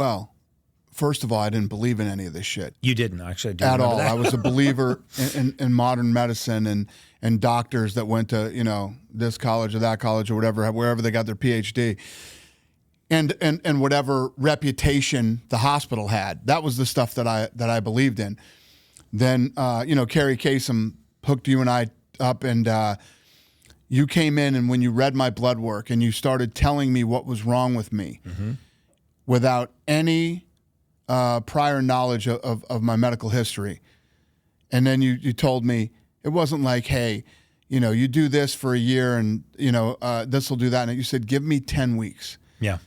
Well, first of all, I didn't believe in any of this shit. You didn't, actually. I do At remember all. that. I was a believer in modern medicine and doctors that went to, this college or that college or whatever, wherever they got their PhD. And whatever reputation the hospital had. That was the stuff that I believed in. Then, Carrie Kasem hooked you and I up, and you came in, and when you read my blood work and you started telling me what was wrong with me without any prior knowledge of my medical history. And then you told me it wasn't like, hey, you do this for a year and, this will do that. And you said, give me 10 weeks. Yeah.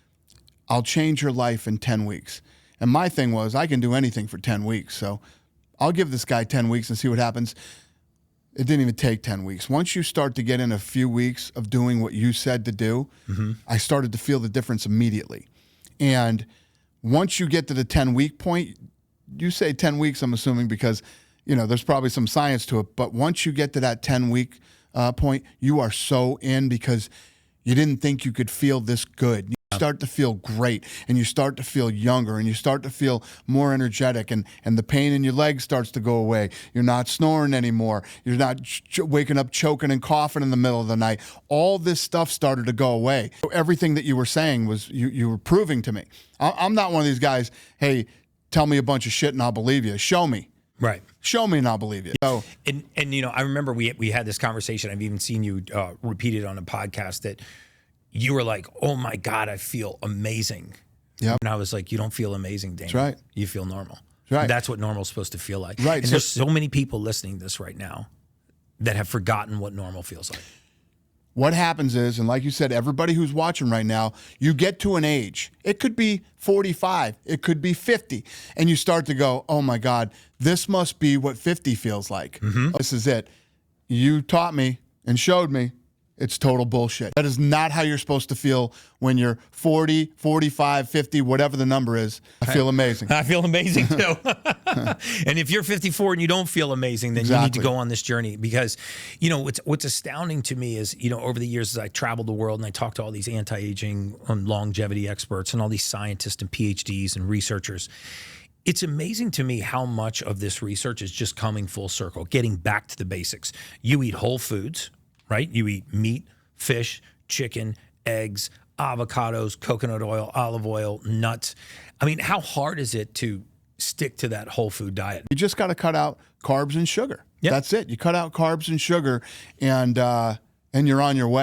I'll change your life in 10 weeks. And my thing was, I can do anything for 10 weeks. So I'll give this guy 10 weeks and see what happens. It didn't even take 10 weeks. Once you start to get in a few weeks of doing what you said to do, I started to feel the difference immediately. And once you get to the 10-week point, you say 10 weeks, I'm assuming, because, there's probably some science to it. But once you get to that 10-week point, you are so in because you didn't think you could feel this good. You start to feel great, and you start to feel younger, and you start to feel more energetic, and the pain in your legs starts to go away. You're not snoring anymore. You're not waking up choking and coughing in the middle of the night. All this stuff started to go away. So everything that you were saying was you were proving to me. I'm not one of these guys, hey, tell me a bunch of shit and I'll believe you. Show me. Right. Show me and I'll believe you. So, and I remember we had this conversation. I've even seen you repeat it on a podcast that you were like, oh my God, I feel amazing. Yep. And I was like, you don't feel amazing, Daniel. That's right. You feel normal. Right. That's what normal's supposed to feel like. Right. And there's so many people listening to this right now that have forgotten what normal feels like. What happens is, and like you said, everybody who's watching right now, you get to an age. It could be 45. It could be 50. And you start to go, oh my God, this must be what 50 feels like. This is it. You taught me and showed me. It's total bullshit. That is not how you're supposed to feel when you're 40, 45, 50, whatever the number is. I feel amazing. I feel amazing too. And if you're 54 and you don't feel amazing, then you need to go on this journey because, what's astounding to me is, over the years as I traveled the world and I talked to all these anti-aging and longevity experts and all these scientists and PhDs and researchers, it's amazing to me how much of this research is just coming full circle, getting back to the basics. You eat whole foods, right? You eat meat, fish, chicken, eggs, avocados, coconut oil, olive oil, nuts. I mean, how hard is it to stick to that whole food diet? You just got to cut out carbs and sugar. Yep. That's it. You cut out carbs and sugar, and you're on your way.